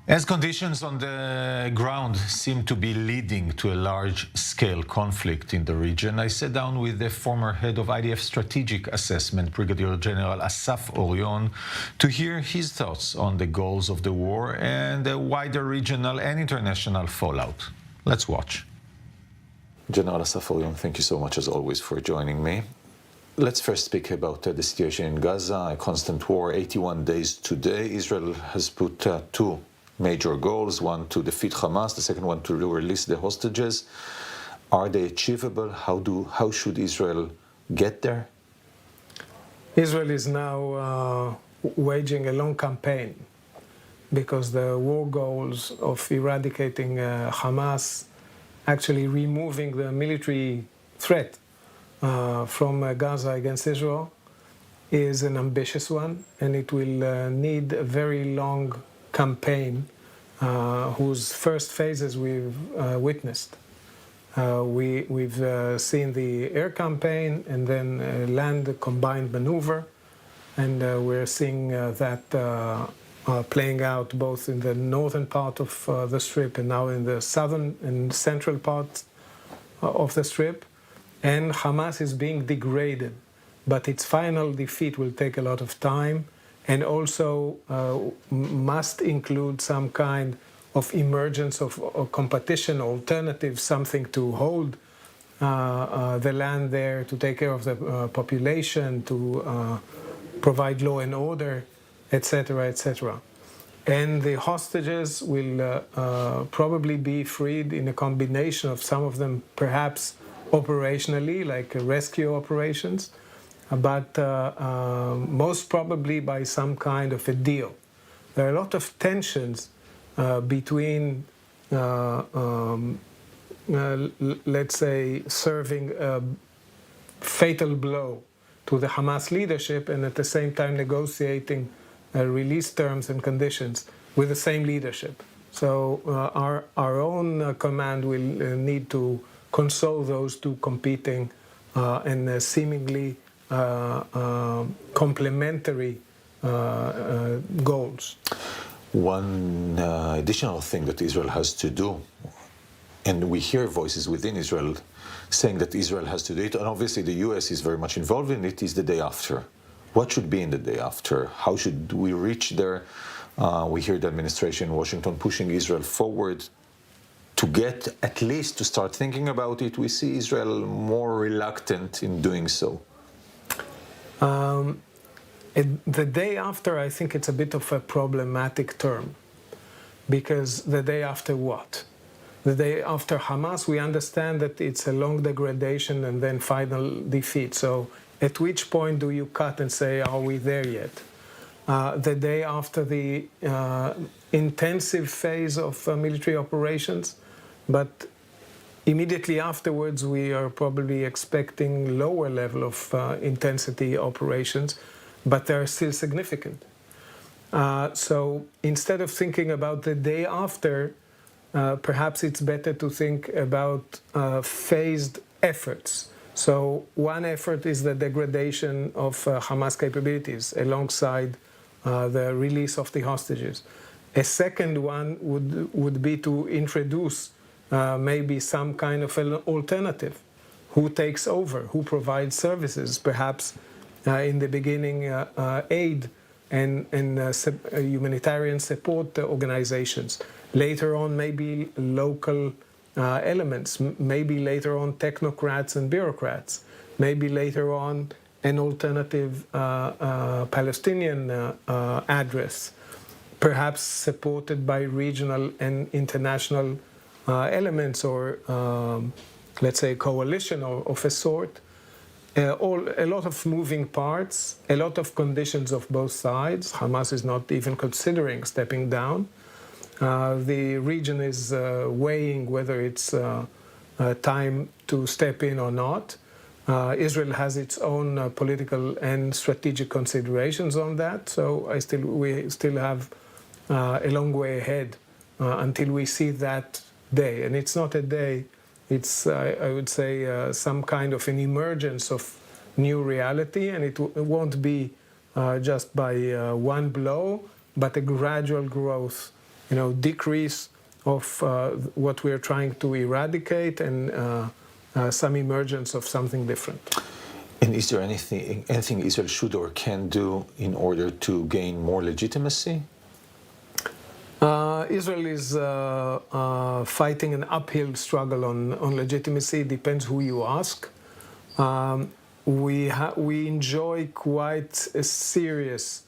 As conditions on the ground seem to be leading to a large-scale conflict in the region, I sat down with the former head of IDF Strategic Assessment, Brigadier General Assaf Orion, to hear his thoughts on the goals of the war and the wider regional and international fallout. Let's watch. General Assaf Orion, thank you so much, as always, for joining me. Let's first speak about the situation in Gaza, a constant war, 81 days today. Israel has put two major goals, one to defeat Hamas, the second one to release the hostages. Are they achievable? How should Israel get there? Israel is now waging a long campaign because the war goals of eradicating Hamas, actually removing the military threat from Gaza against Israel, is an ambitious one, and it will need a very long campaign whose first phases we've witnessed. We've seen the air campaign and then land combined maneuver, and we're seeing that playing out both in the northern part of the Strip and now in the southern and central part of the Strip. And Hamas is being degraded, but its final defeat will take a lot of time, and also must include some kind of emergence of competition, alternative, something to hold the land there, to take care of the population, to provide law and order, etc., etc. And the hostages will probably be freed in a combination of some of them perhaps operationally, like rescue operations, but most probably by some kind of a deal. There are a lot of tensions between, let's say, serving a fatal blow to the Hamas leadership and at the same time negotiating release terms and conditions with the same leadership. So our own command will need to console those two competing and seemingly complementary goals. One additional thing that Israel has to do, and we hear voices within Israel saying that Israel has to do it, and obviously the US is very much involved in it, is the day after. What should be in the day after? How should we reach there? We hear the administration in Washington pushing Israel forward to get at least to start thinking about it. We see Israel more reluctant in doing so. The day after, I think it's a bit of a problematic term, because the day after what? The day after Hamas, we understand that it's a long degradation and then final defeat. So at which point do you cut and say, are we there yet? The day after the intensive phase of military operations, but immediately afterwards we are probably expecting lower level of intensity operations, but they are still significant. So instead of thinking about the day after, perhaps it's better to think about phased efforts. So one effort is the degradation of Hamas capabilities alongside the release of the hostages. A second one would be to introduce maybe some kind of an alternative. Who takes over? Who provides services? Perhaps in the beginning aid and humanitarian support organizations. Later on, maybe local elements. Maybe later on, technocrats and bureaucrats. Maybe later on, an alternative Palestinian address, perhaps supported by regional and international elements, or let's say a coalition of a sort. A lot of moving parts, a lot of conditions of both sides. Hamas is not even considering stepping down. The region is weighing whether it's time to step in or not. Israel has its own political and strategic considerations on that, so we still have a long way ahead until we see that day. And it's not a day, it's, I would say, some kind of an emergence of new reality, and it won't be just by one blow, but a gradual growth decrease of what we are trying to eradicate and some emergence of something different. And is there anything Israel should or can do in order to gain more legitimacy? Israel is fighting an uphill struggle on legitimacy. It depends who you ask. We enjoy quite a serious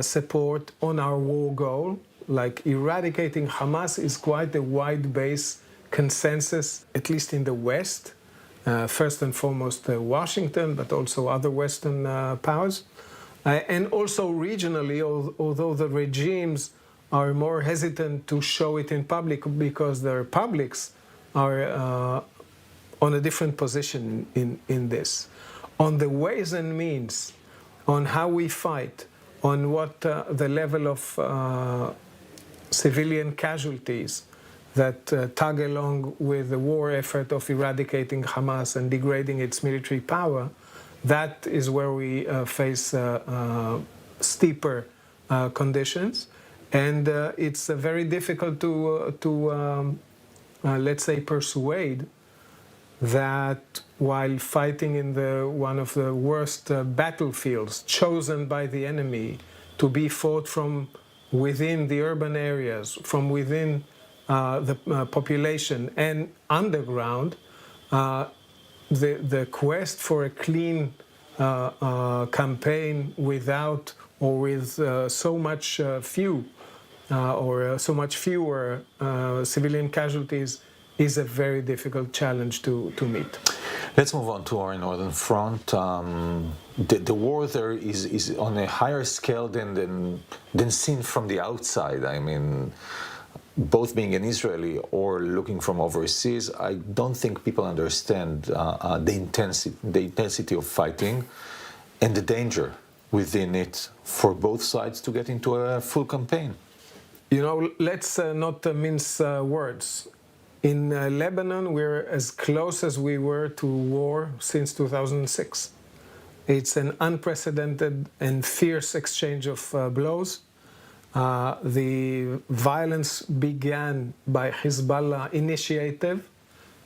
support on our war goal. Like eradicating Hamas is quite a wide-based consensus, at least in the West. First and foremost Washington, but also other Western powers. And also regionally, although the regimes are more hesitant to show it in public because their publics are on a different position in this. On the ways and means, on how we fight, on what the level of civilian casualties that tag along with the war effort of eradicating Hamas and degrading its military power, that is where we face steeper conditions. And it's very difficult to let's say, persuade that while fighting in one of the worst battlefields chosen by the enemy to be fought from within the urban areas, from within the population and underground, the quest for a clean campaign without or with so much fewer civilian casualties is a very difficult challenge to meet. Let's move on to our northern front. The war there is on a higher scale than seen from the outside. I mean, both being an Israeli or looking from overseas, I don't think people understand the intensity of fighting and the danger within it for both sides to get into a full campaign. Let's not mince words. In Lebanon, we're as close as we were to war since 2006. It's an unprecedented and fierce exchange of blows. The violence began by Hezbollah initiative,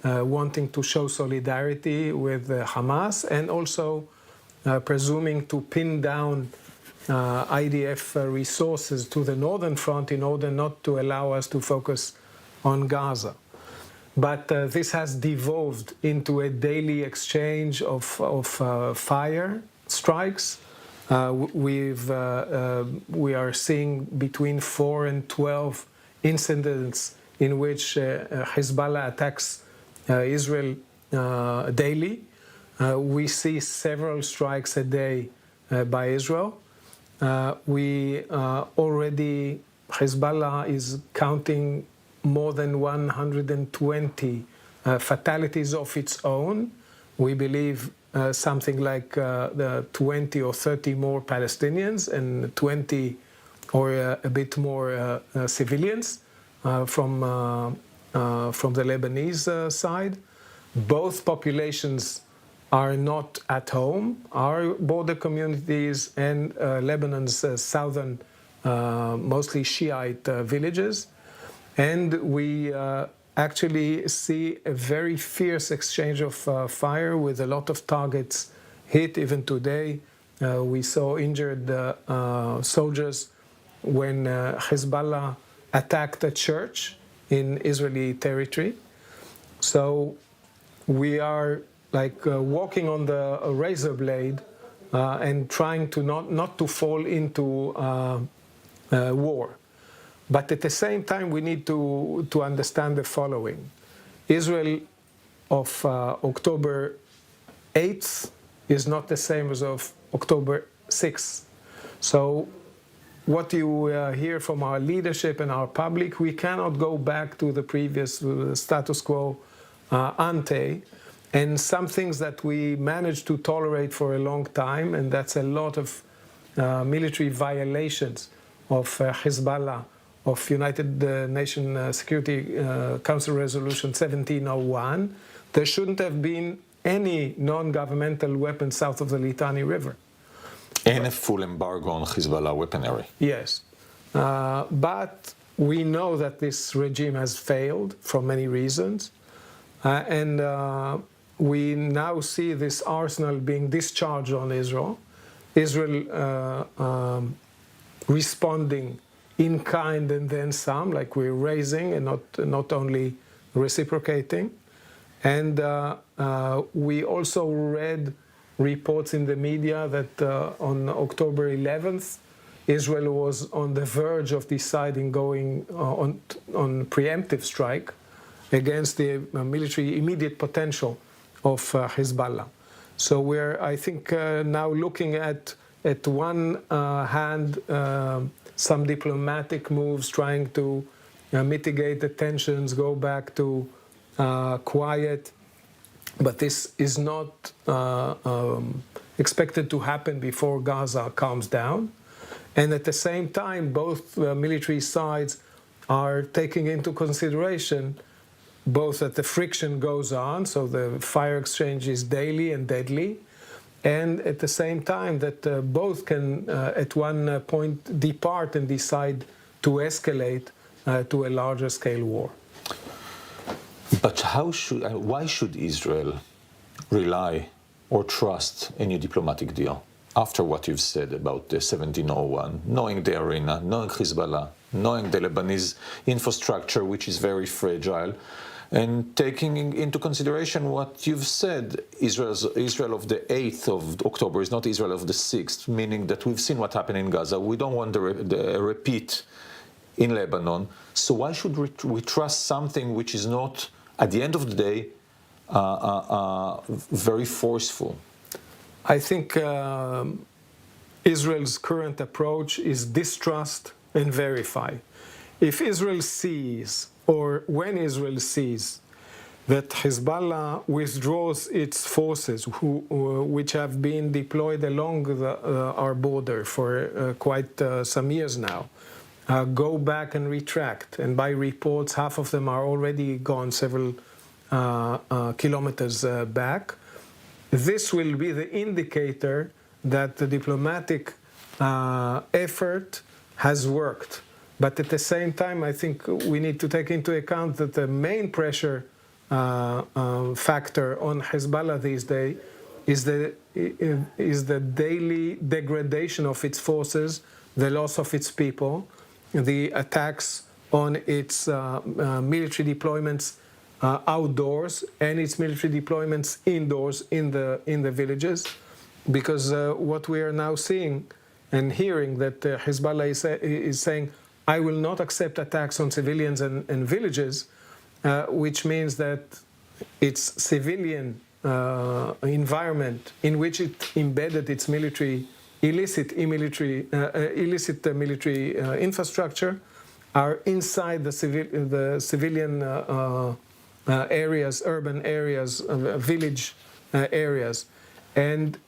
wanting to show solidarity with Hamas and also presuming to pin down IDF resources to the northern front in order not to allow us to focus on Gaza. But this has devolved into a daily exchange of fire strikes. We are seeing between 4 and 12 incidents in which Hezbollah attacks Israel daily. We see several strikes a day by Israel. Hezbollah is counting more than 120 fatalities of its own. We believe something like 20 or 30 more Palestinians and 20 or a bit more civilians from the Lebanese side. Both populations are not at home. Our border communities and Lebanon's southern, mostly Shiite villages. And we actually see a very fierce exchange of fire with a lot of targets hit. Even today, we saw injured soldiers when Hezbollah attacked a church in Israeli territory. So we are like walking on the razor blade and trying to not to fall into war. But at the same time, we need to understand the following. Israel of October 8th is not the same as of October 6th. So what you hear from our leadership and our public, we cannot go back to the previous status quo ante. And some things that we managed to tolerate for a long time, and that's a lot of military violations of Hezbollah, of United Nations Security Council Resolution 1701, there shouldn't have been any non-governmental weapons south of the Litani River. And a full embargo on Hezbollah weaponry. Yes. But we know that this regime has failed for many reasons, and we now see this arsenal being discharged on Israel. Israel responding in kind and then some, like we're raising and not only reciprocating. And we also read reports in the media that on October 11th, Israel was on the verge of deciding going on preemptive strike against the military immediate potential of Hezbollah. So we're, I think, now looking at one hand some diplomatic moves trying to mitigate the tensions, go back to quiet, but this is not expected to happen before Gaza calms down. And at the same time, both military sides are taking into consideration both that the friction goes on, so the fire exchange is daily and deadly, and at the same time that both can at one point depart and decide to escalate to a larger scale war. But why should Israel rely or trust a new diplomatic deal after what you've said about the 1701, knowing the arena, knowing Hezbollah, knowing the Lebanese infrastructure, which is very fragile, and taking into consideration what you've said, Israel of the 8th of October is not Israel of the 6th, meaning that we've seen what happened in Gaza. We don't want a repeat in Lebanon. So why should we trust something which is not, at the end of the day, very forceful? I think Israel's current approach is distrust and verify. If Israel sees, or when Israel sees, that Hezbollah withdraws its forces, which have been deployed along our border for quite some years now, go back and retract, and by reports, half of them are already gone several kilometers back. This will be the indicator that the diplomatic effort has worked. But at the same time, I think we need to take into account that the main pressure factor on Hezbollah these days is the daily degradation of its forces, the loss of its people, the attacks on its military deployments outdoors and its military deployments indoors in the villages, because what we are now seeing and hearing that Hezbollah is saying, I will not accept attacks on civilians and villages, which means that its civilian environment in which it embedded its illicit military infrastructure are inside the civilian areas, urban areas, village areas. And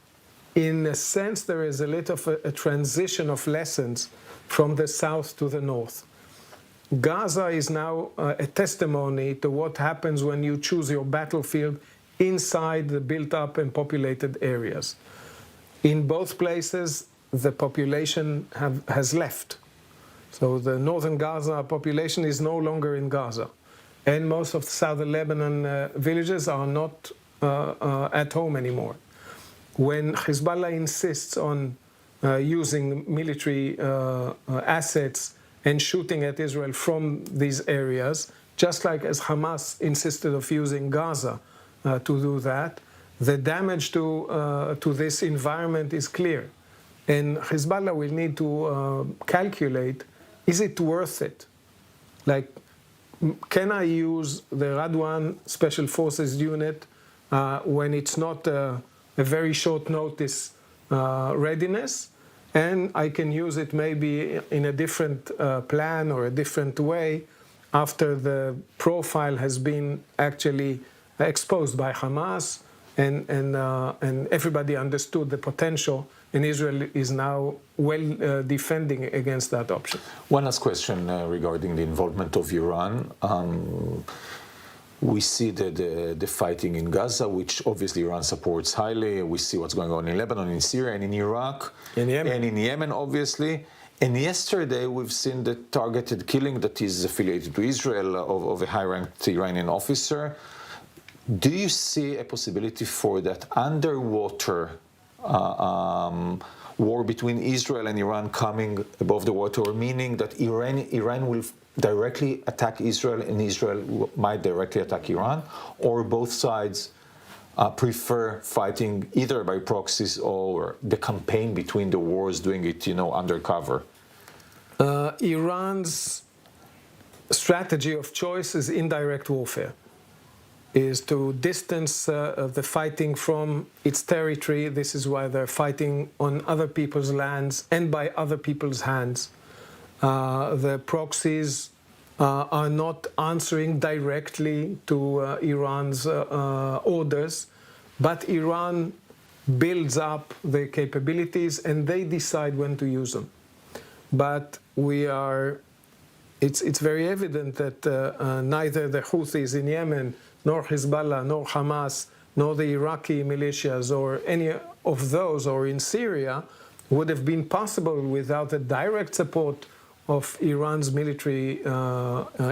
in a sense, there is a little of a transition of lessons from the south to the north. Gaza is now a testimony to what happens when you choose your battlefield inside the built-up and populated areas. In both places, the population has left. So the northern Gaza population is no longer in Gaza. And most of the southern Lebanon villages are not at home anymore. When Hezbollah insists on using military assets and shooting at Israel from these areas, just like as Hamas insisted of using Gaza to do that, the damage to this environment is clear. And Hezbollah will need to calculate, is it worth it? Like, can I use the Radwan Special Forces unit when it's not a very short notice readiness, and I can use it maybe in a different plan or a different way after the profile has been actually exposed by Hamas and everybody understood the potential, and Israel is now well defending against that option. One last question regarding the involvement of Iran. We see the fighting in Gaza, which obviously Iran supports highly. We see what's going on in Lebanon, in Syria, and in Iraq, in Yemen. And in Yemen, obviously. And yesterday we've seen the targeted killing that is affiliated to Israel of a high-ranked Iranian officer. Do you see a possibility for that underwater war between Israel and Iran coming above the water, or meaning that Iran will directly attack Israel and Israel might directly attack Iran, or both sides prefer fighting either by proxies or the campaign between the wars, doing it, undercover? Iran's strategy of choice is indirect warfare, is to distance the fighting from its territory. This is why they're fighting on other people's lands and by other people's hands. The proxies are not answering directly to Iran's orders, but Iran builds up their capabilities and they decide when to use them. But it's very evident that neither the Houthis in Yemen, nor Hezbollah, nor Hamas, nor the Iraqi militias, or any of those, or in Syria, would have been possible without the direct support of Iran's military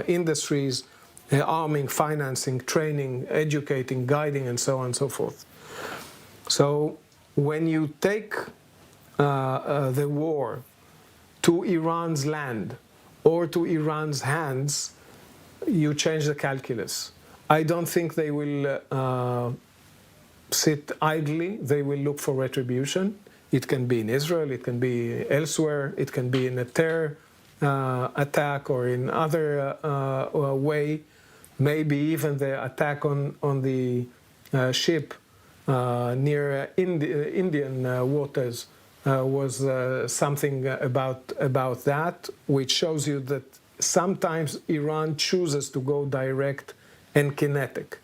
industries, arming, financing, training, educating, guiding, and so on and so forth. So when you take the war to Iran's land or to Iran's hands, you change the calculus. I don't think they will sit idly. They will look for retribution. It can be in Israel, it can be elsewhere, it can be in a terror attack or in other way. Maybe even the attack on the ship near Indian waters was something about that, which shows you that sometimes Iran chooses to go direct and kinetic.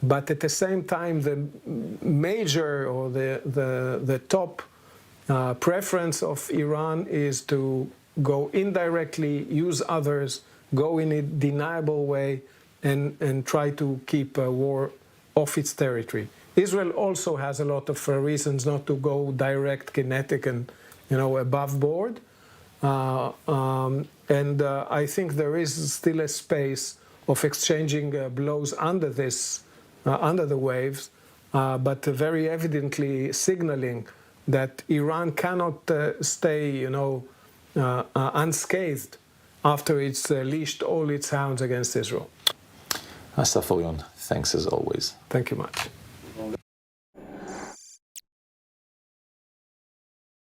But at the same time, the major or the top preference of Iran is to go indirectly, use others, go in a deniable way, and try to keep war off its territory. Israel also has a lot of reasons not to go direct, kinetic, and above board. And I think there is still a space of exchanging blows under the waves, but very evidently signaling that Iran cannot stay, unscathed after it's leashed all its hounds against Israel. Assaf Orion, thanks as always. Thank you much.